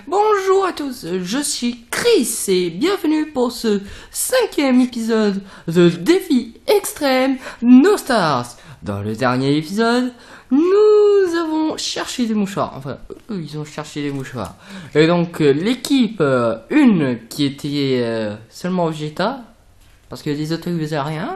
Bonjour à tous, je suis Chris et bienvenue pour ce 5e épisode de Défi Extrême No Stars. Dans le dernier épisode, nous avons cherché des mouchoirs, enfin eux ils ont cherché des mouchoirs. Et donc l'équipe, une qui était seulement Vegeta, parce que les autres ils faisaient rien,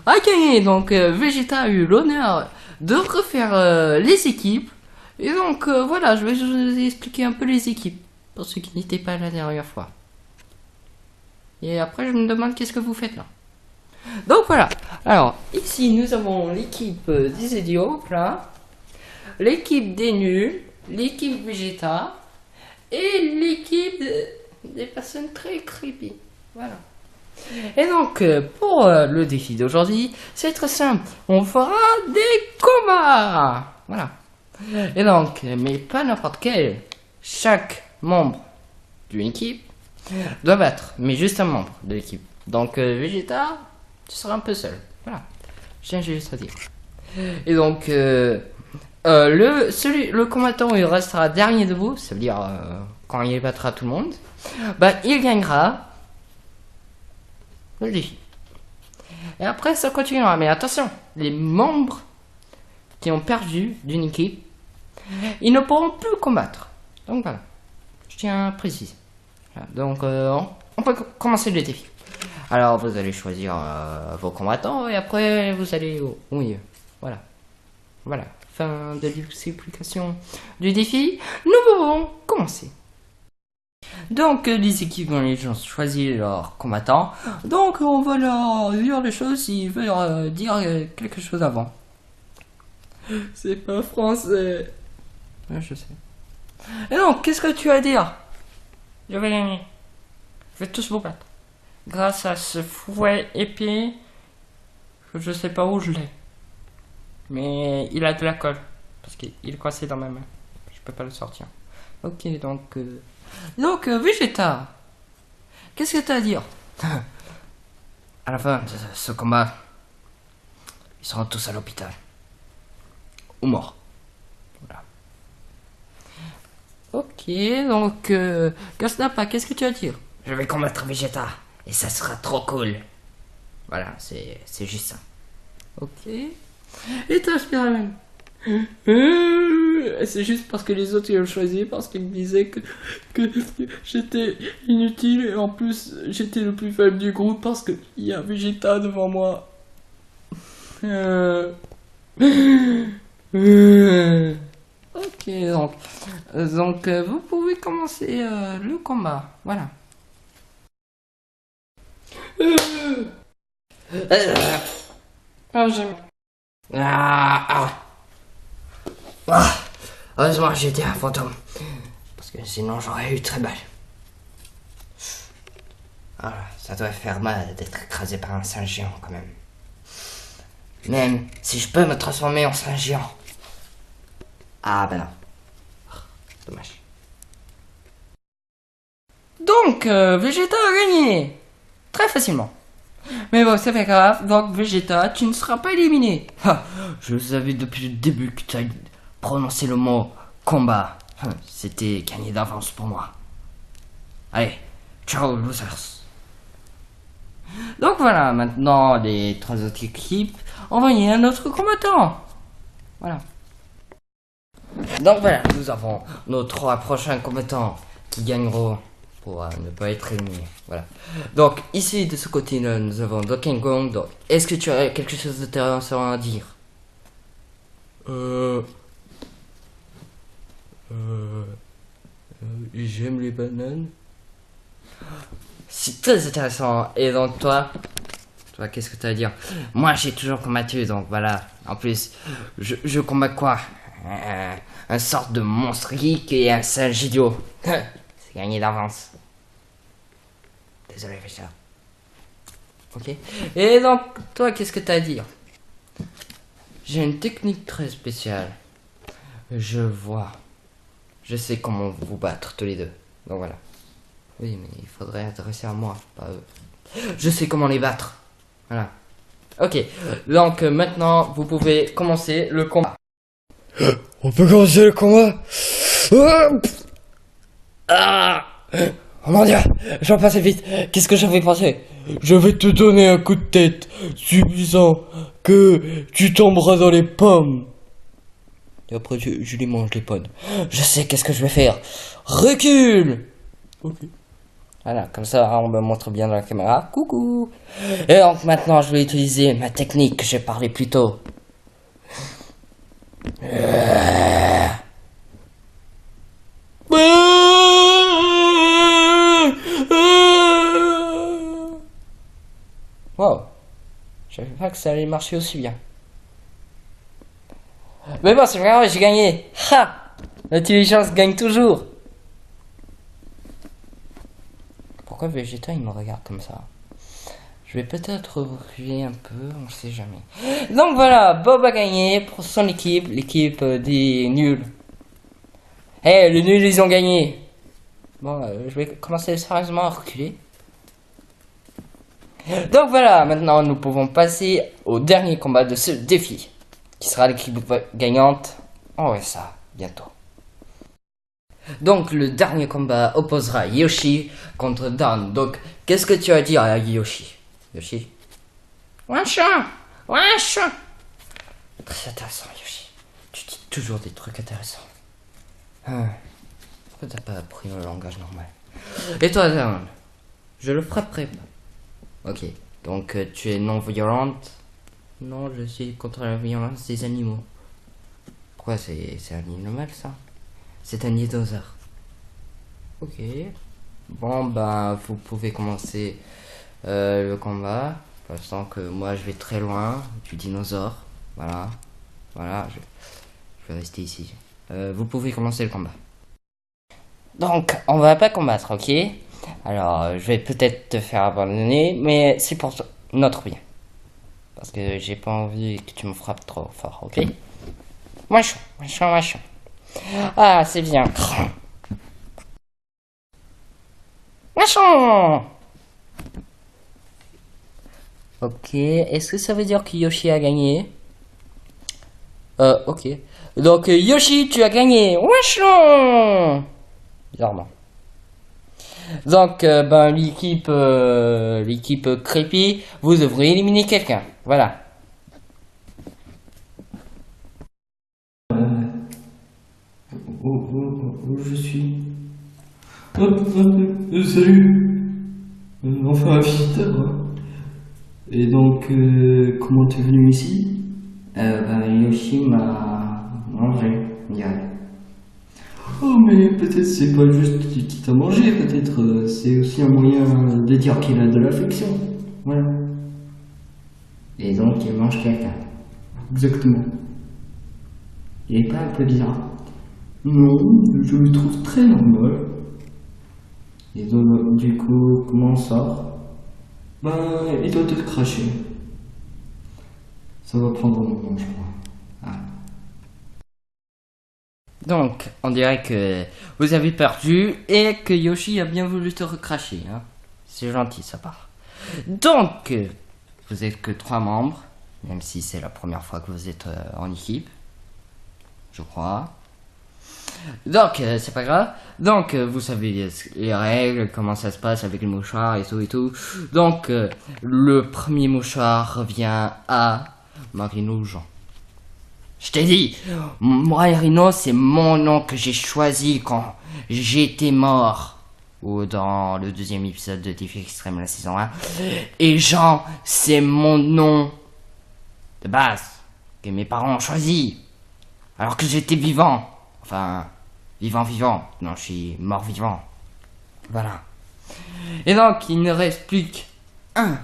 a gagné. Donc Vegeta a eu l'honneur de refaire les équipes. Et donc voilà, je vais vous expliquer un peu les équipes, pour ceux qui n'étaient pas là la dernière fois. Et après je me demande qu'est-ce que vous faites là. Donc voilà, alors ici nous avons l'équipe des idiots, là, l'équipe des nuls, l'équipe Vegeta, et l'équipe des personnes très creepy. Voilà. Et donc pour le défi d'aujourd'hui, c'est très simple, on fera des combats. Voilà. Et donc, mais pas n'importe quel. Chaque membre d'une équipe doit battre, mais juste un membre de l'équipe. Donc, Vegeta, tu seras un peu seul. Voilà. J'ai juste à dire. Et donc, le combattant, il restera dernier debout, ça veut dire quand il battra tout le monde, bah, il gagnera le défi. Et après, ça continuera. Mais attention, les membres qui ont perdu d'une équipe, ils ne pourront plus combattre. Donc voilà, je tiens à préciser. Voilà. Donc on peut commencer le défi. Alors vous allez choisir vos combattants et après vous allez au milieu. Voilà. Voilà, fin de l'explication du défi. Nous pouvons commencer. Donc les équipes ont les gens choisi leurs combattants. Donc on va leur dire les choses s'ils veulent dire quelque chose avant. C'est pas français. Ouais, je sais. Et donc, qu'est-ce que tu as à dire? Je vais gagner. Je vais tous vous battre. Grâce à ce fouet épée, je sais pas où je l'ai. Mais il a de la colle. Parce qu'il est coincé dans ma main. Je peux pas le sortir. Ok, donc... Vegeta, qu'est-ce que tu as à dire? À la fin de ce combat, ils seront tous à l'hôpital. Ou morts. Voilà. Ok, donc Gasnapa, qu'est-ce que tu as à dire? Je vais combattre Vegeta et ça sera trop cool. Voilà, c'est juste ça. Ok. Et toi, Spider-Man? C'est juste parce que les autres ils ont choisi, parce qu'ils me disaient que j'étais inutile et en plus j'étais le plus faible du groupe parce qu'il y a Vegeta devant moi. Ok, donc vous pouvez commencer le combat. Voilà. Heureusement j'étais un fantôme. Parce que sinon j'aurais eu très mal. Ça doit faire mal d'être écrasé par un singe géant quand même. Même si je peux me transformer en singe géant. Ah ben non. Dommage. Donc, Vegeta a gagné. Très facilement. Mais bon, c'est pas grave. Donc, Vegeta, tu ne seras pas éliminé. Je savais depuis le début que tu as prononcé le mot combat. C'était gagné d'avance pour moi. Allez, ciao losers. Donc voilà, maintenant les 3 autres équipes envoyer un autre combattant. Voilà. Donc voilà, nous avons nos 3 prochains combattants qui gagneront pour ne pas être éliminés. Voilà. Donc ici de ce côté-là, nous avons Donkey Kong. Donc, est-ce que tu as quelque chose d'intéressant à dire? J'aime les bananes. C'est très intéressant. Et donc toi, qu'est-ce que tu as à dire? Moi j'ai toujours combattu, donc voilà. En plus, je combats quoi? Un sorte de monstre geek et un singe idiot. C'est gagné d'avance. Désolé, Vegeta. Ok. Et donc, toi, qu'est-ce que t'as à dire? J'ai une technique très spéciale. Je vois. Je sais comment vous battre tous les deux. Donc voilà. Oui, mais il faudrait adresser à moi, pas eux. Je sais comment les battre. Voilà. Ok. Donc maintenant, vous pouvez commencer le combat. On peut commencer le combat. Ah! Oh mon dieu, j'en passais vite. Qu'est-ce que j'avais pensé? Je vais te donner un coup de tête suffisant que tu tomberas dans les pommes. Et après, je lui mange les pommes. Je sais qu'est-ce que je vais faire. Recule! Ok. Voilà, comme ça, on me montre bien dans la caméra. Coucou! Et donc maintenant, je vais utiliser ma technique que j'ai parlé plus tôt. Wow! Je savais pas que ça allait marcher aussi bien. Mais bon, c'est pas grave, j'ai gagné. Ha! L'intelligence gagne toujours. Pourquoi Vegeta il me regarde comme ça? Je vais peut-être reculer un peu, on sait jamais. Donc voilà, Bob a gagné pour son équipe, l'équipe des nuls. Eh, les nuls ils ont gagné. Bon, je vais commencer sérieusement à reculer. Donc voilà, maintenant nous pouvons passer au dernier combat de ce défi. Qui sera l'équipe gagnante. On verra ça bientôt. Donc le dernier combat opposera Yoshi contre Dan. Donc qu'est-ce que tu as dit à Yoshi? Yoshi? Wesh! Wesh! Très intéressant Yoshi. Tu dis toujours des trucs intéressants. Pourquoi t'as pas appris le langage normal? Et toi Dan? Je le frapperai pas. Ok. Donc tu es non violente? Non, je suis contre la violence des animaux. Pourquoi c'est un animal ça? C'est un dinosaure. Ok. Bon ben vous pouvez commencer le combat. Passant que moi je vais très loin du dinosaure. Voilà. Voilà. Je vais rester ici. Vous pouvez commencer le combat. Donc on va pas combattre, ok? Alors je vais peut-être te faire abandonner, mais c'est pour notre bien. Parce que j'ai pas envie que tu me frappes trop fort, ok? Machon, machon, machon. Ah, c'est bien. Machon! Ok, est-ce que ça veut dire que Yoshi a gagné? Ok. Donc, Yoshi, tu as gagné! Machon! Bizarrement. Donc, ben, l'équipe Creepy, vous devrez éliminer quelqu'un. Voilà. Où je suis? Salut! Enfin un visiteur, hein. Et donc, comment t'es venu ici? Yoshi m'a mangé, on dirait. Oh, mais peut-être c'est pas juste qu'il t'a mangé, peut-être c'est aussi un moyen de dire qu'il a de l'affection. Voilà. Et donc, il mange quelqu'un. Exactement. Il est pas un peu bizarre? Non, je le trouve très normal. Et donc, du coup, comment on sort? Ben, il doit te cracher. Ça va prendre un moment, je crois. Ah. Donc, on dirait que vous avez perdu et que Yoshi a bien voulu te recracher. Hein. C'est gentil, ça part. Donc, vous êtes que 3 membres, même si c'est la première fois que vous êtes en équipe. Je crois. Donc, c'est pas grave. Donc, vous savez les règles, comment ça se passe avec le mouchoir et tout et tout. Donc, le premier mouchoir revient à Marino Jean. Je t'ai dit, Marino, c'est mon nom que j'ai choisi quand j'étais mort. Ou dans le 2e épisode de Défi Extrême, la saison 1. Et Jean, c'est mon nom de base que mes parents ont choisi. Alors que j'étais vivant. Enfin, vivant. Non, je suis mort-vivant. Voilà. Et donc, il ne reste plus qu'un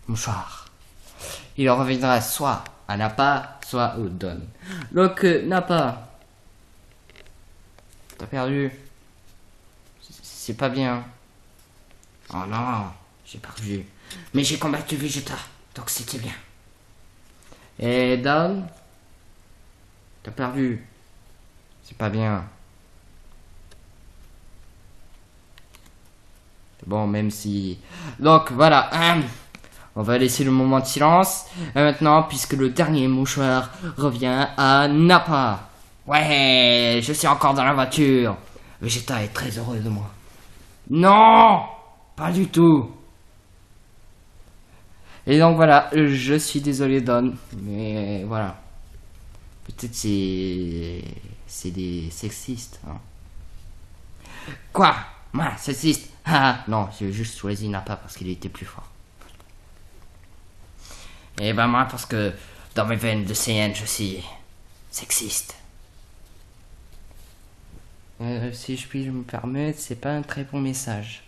mouchoir. Il reviendra soit à Nappa, soit au Don. Donc, Nappa, t'as perdu. C'est pas bien. Oh non, j'ai perdu. Mais j'ai combattu Vegeta, donc c'était bien. Et Don, t'as perdu. C'est pas bien. Bon, même si... Donc, voilà. On va laisser le moment de silence. Et maintenant, puisque le dernier mouchoir revient à Nappa. Ouais, je suis encore dans la voiture. Vegeta est très heureux de moi. Non, pas du tout. Et donc voilà, je suis désolé Don, mais voilà. Peut-être c'est des sexistes. Hein. Quoi? Moi, sexiste? Ah non, j'ai juste choisi Nappa parce qu'il était plus fort. Et ben moi parce que dans mes veines de Saiyan, je suis sexiste. Si je puis me permettre, c'est pas un très bon message.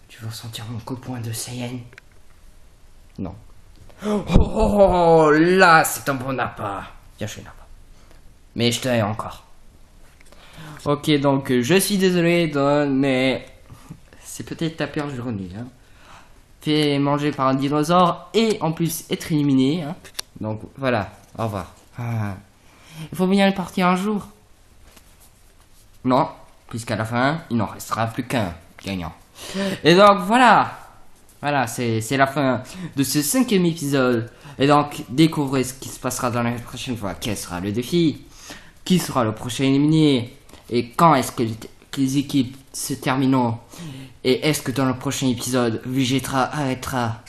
Tu veux ressentir mon coup de poing de Saiyan? Non. Oh, là, c'est un bon Nappa. Bien joué, Nappa. Mais je t'aime encore. Ok, donc je suis désolé, Don, mais c'est peut-être ta pire journée. Hein. Fait manger par un dinosaure et en plus être éliminé. Hein. Donc voilà, au revoir. Ah. Il faut bien partir un jour. Non, puisqu'à la fin, il n'en restera plus qu'un gagnant. Et donc voilà. Voilà, c'est la fin de ce 5e épisode. Et donc, découvrez ce qui se passera dans la prochaine fois. Quel sera le défi? Qui sera le prochain éliminé? Et quand est-ce que les équipes se termineront? Et est-ce que dans le prochain épisode, Vegeta arrêtera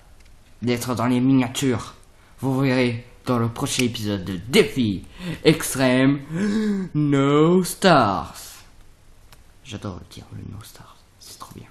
d'être dans les miniatures? Vous verrez dans le prochain épisode de Défi Extrême No Stars. J'adore dire le No Stars, c'est trop bien.